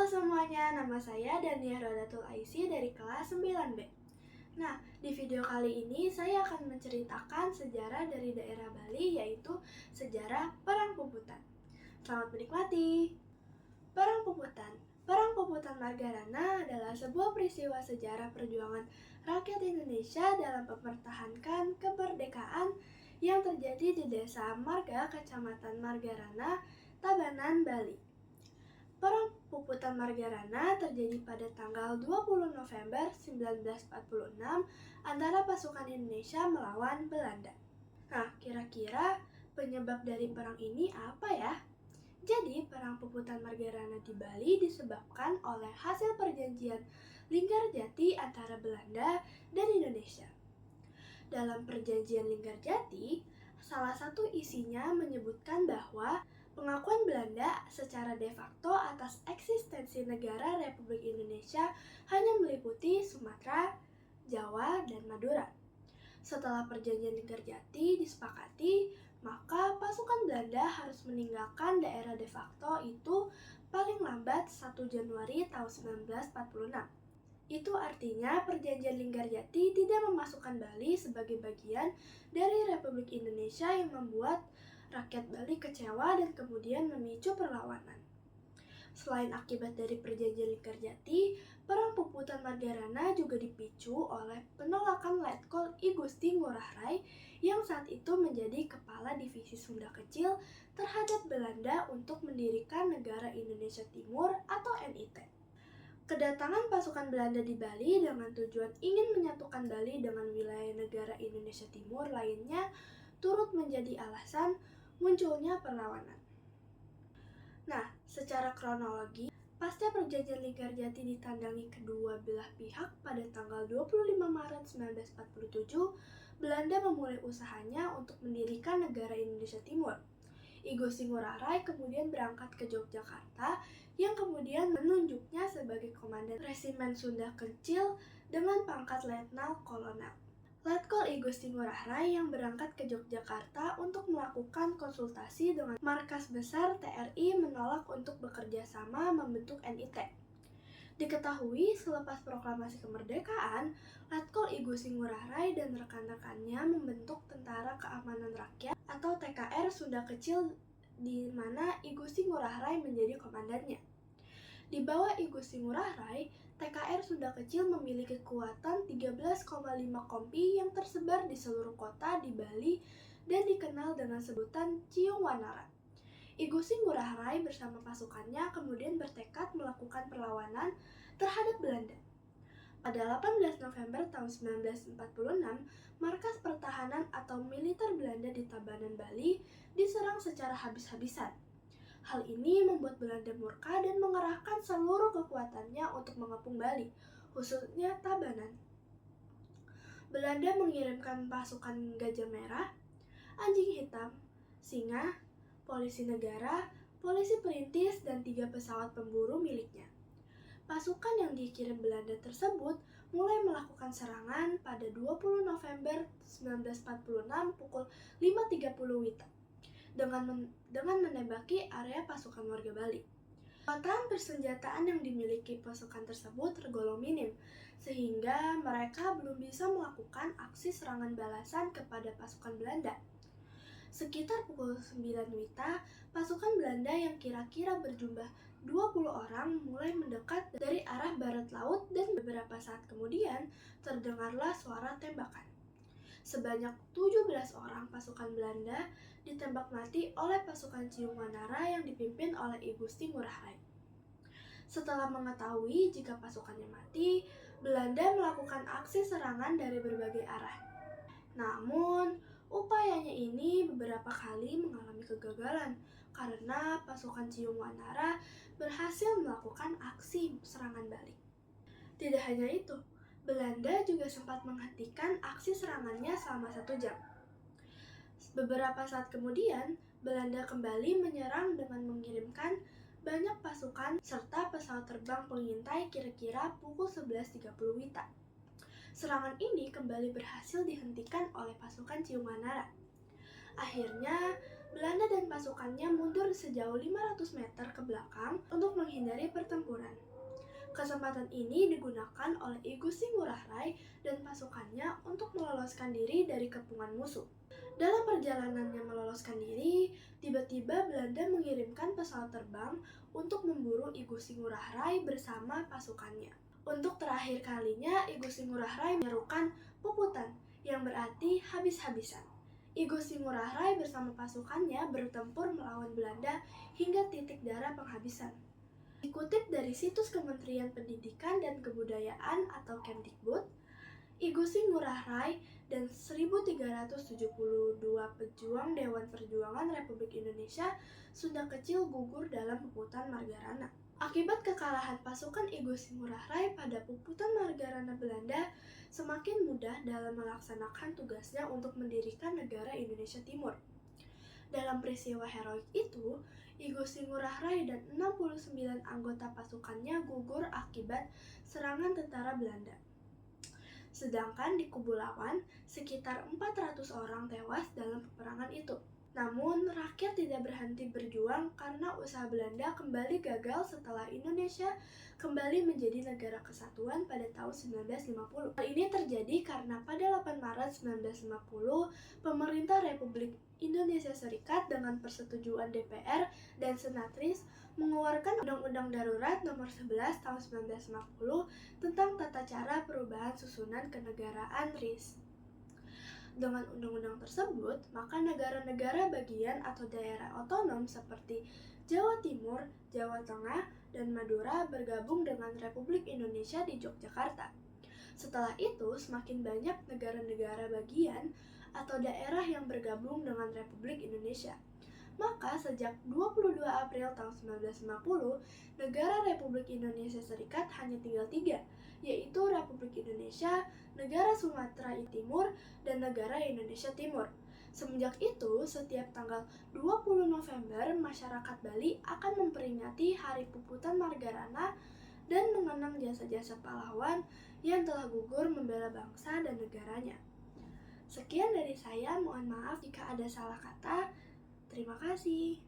semuanya, nama saya Dania Rodatul Aisy dari kelas 9B. Nah, di video kali ini saya akan menceritakan sejarah dari daerah Bali, yaitu sejarah Perang Puputan. Selamat menikmati. Perang Puputan Margarana adalah sebuah peristiwa sejarah perjuangan rakyat Indonesia dalam mempertahankan kemerdekaan yang terjadi di Desa Marga, Kecamatan Margarana, Tabanan, Bali. Perang Puputan Margarana terjadi pada tanggal 20 November 1946 antara pasukan Indonesia melawan Belanda. Nah, kira-kira penyebab dari perang ini apa ya? Jadi, Perang Puputan Margarana di Bali disebabkan oleh hasil perjanjian Linggarjati antara Belanda dan Indonesia. Dalam perjanjian Linggarjati, salah satu isinya menyebutkan bahwa pengakuan Belanda secara de facto atas eksistensi negara Republik Indonesia hanya meliputi Sumatera, Jawa, dan Madura. Setelah perjanjian Linggarjati disepakati, maka pasukan Belanda harus meninggalkan daerah de facto itu paling lambat 1 Januari tahun 1946. Itu artinya perjanjian Linggarjati tidak memasukkan Bali sebagai bagian dari Republik Indonesia yang membuat rakyat Bali kecewa dan kemudian memicu perlawanan. Selain akibat dari perjanjian Linggarjati, Perang Puputan Margarana juga dipicu oleh penolakan Letkol I Gusti Ngurah Rai yang saat itu menjadi kepala divisi Sunda Kecil terhadap Belanda untuk mendirikan Negara Indonesia Timur atau NIT. Kedatangan pasukan Belanda di Bali dengan tujuan ingin menyatukan Bali dengan wilayah negara Indonesia Timur lainnya turut menjadi alasan munculnya perlawanan. Nah, secara kronologi, pasca perjanjian Linggarjati ditandangi kedua belah pihak pada tanggal 25 Maret 1947, Belanda memulai usahanya untuk mendirikan negara Indonesia Timur. I Gusti Ngurah Rai kemudian berangkat ke Yogyakarta yang kemudian menunjuknya sebagai komandan resimen Sunda Kecil dengan pangkat letnan kolonel. Letkol I Gusti Ngurah Rai yang berangkat ke Yogyakarta untuk melakukan konsultasi dengan markas besar TRI menolak untuk bekerja sama membentuk NIT. Diketahui selepas proklamasi kemerdekaan, Letkol I Gusti Ngurah Rai dan rekan-rekannya membentuk Tentara Keamanan Rakyat atau TKR Sunda Kecil di mana I Gusti Ngurah Rai menjadi komandannya. Di bawah I Gusti Ngurah Rai, TKR Sunda Kecil memiliki kekuatan 13,5 kompi yang tersebar di seluruh kota di Bali dan dikenal dengan sebutan Ciung Wanara. I Gusti Ngurah Rai bersama pasukannya kemudian bertekad melakukan perlawanan terhadap Belanda. Pada 18 November tahun 1946, markas pertahanan atau militer Belanda di Tabanan, Bali diserang secara habis-habisan. Hal ini membuat Belanda murka dan mengerahkan seluruh kekuatannya untuk mengepung Bali, khususnya Tabanan. Belanda mengirimkan pasukan Gajah Merah, Anjing Hitam, Singa, Polisi Negara, Polisi Perintis, dan 3 pesawat pemburu miliknya. Pasukan yang dikirim Belanda tersebut mulai melakukan serangan pada 20 November 1946 pukul 5.30 WITA. Dengan menembaki area pasukan warga Bali. Kekuatan persenjataan yang dimiliki pasukan tersebut tergolong minim, sehingga mereka belum bisa melakukan aksi serangan balasan kepada pasukan Belanda. Sekitar pukul 9 WITA, pasukan Belanda yang kira-kira berjumlah 20 orang mulai mendekat dari arah barat laut dan beberapa saat kemudian terdengarlah suara tembakan. Sebanyak 17 orang pasukan Belanda ditembak mati oleh pasukan Ciung Wanara yang dipimpin oleh I Gusti Ngurah Rai. Setelah mengetahui jika pasukannya mati, Belanda melakukan aksi serangan dari berbagai arah. Namun, upayanya ini beberapa kali mengalami kegagalan karena pasukan Ciung Wanara berhasil melakukan aksi serangan balik. Tidak hanya itu, Belanda juga sempat menghentikan aksi serangannya selama 1 jam. Beberapa saat kemudian, Belanda kembali menyerang dengan mengirimkan banyak pasukan serta pesawat terbang pengintai kira-kira pukul 11.30 WITA. Serangan ini kembali berhasil dihentikan oleh pasukan Ciung Wanara. Akhirnya, Belanda dan pasukannya mundur sejauh 500 meter ke belakang untuk menghindari pertempuran. Kesempatan ini digunakan oleh I Gusti Ngurah Rai dan pasukannya untuk meloloskan diri dari kepungan musuh. Dalam perjalanannya meloloskan diri, tiba-tiba Belanda mengirimkan pesawat terbang untuk memburu I Gusti Ngurah Rai bersama pasukannya. Untuk terakhir kalinya, I Gusti Ngurah Rai menyerukan puputan, yang berarti habis-habisan. I Gusti Ngurah Rai bersama pasukannya bertempur melawan Belanda hingga titik darah penghabisan. Dikutip dari situs Kementerian Pendidikan dan Kebudayaan atau Kemdikbud, I Gusti Ngurah Rai dan 1.372 pejuang Dewan Perjuangan Republik Indonesia sudah kecil gugur dalam puputan Margarana. Akibat kekalahan pasukan I Gusti Ngurah Rai pada puputan Margarana Belanda semakin mudah dalam melaksanakan tugasnya untuk mendirikan negara Indonesia Timur. Dalam peristiwa heroik itu, I Gusti Ngurah Rai dan 69 anggota pasukannya gugur akibat serangan tentara Belanda. Sedangkan di kubu lawan, sekitar 400 orang tewas dalam peperangan itu. Namun, rakyat tidak berhenti berjuang karena usaha Belanda kembali gagal setelah Indonesia kembali menjadi negara kesatuan pada tahun 1950. Hal ini terjadi karena pada 8 Maret 1950, pemerintah Republik Indonesia Serikat dengan persetujuan DPR dan Senatris mengeluarkan Undang-Undang Darurat Nomor 11 Tahun 1950 tentang tata cara perubahan susunan kenegaraan RIS. Dengan undang-undang tersebut, maka negara-negara bagian atau daerah otonom seperti Jawa Timur, Jawa Tengah, dan Madura bergabung dengan Republik Indonesia di Yogyakarta. Setelah itu, semakin banyak negara-negara bagian atau daerah yang bergabung dengan Republik Indonesia. Maka sejak 22 April tahun 1950, negara Republik Indonesia Serikat hanya tinggal 3, yaitu Republik Indonesia, Negara Sumatera Timur, dan Negara Indonesia Timur. Semenjak itu, setiap tanggal 20 November, masyarakat Bali akan memperingati Hari Puputan Margarana dan mengenang jasa-jasa pahlawan yang telah gugur membela bangsa dan negaranya. Sekian dari saya, mohon maaf jika ada salah kata. Terima kasih.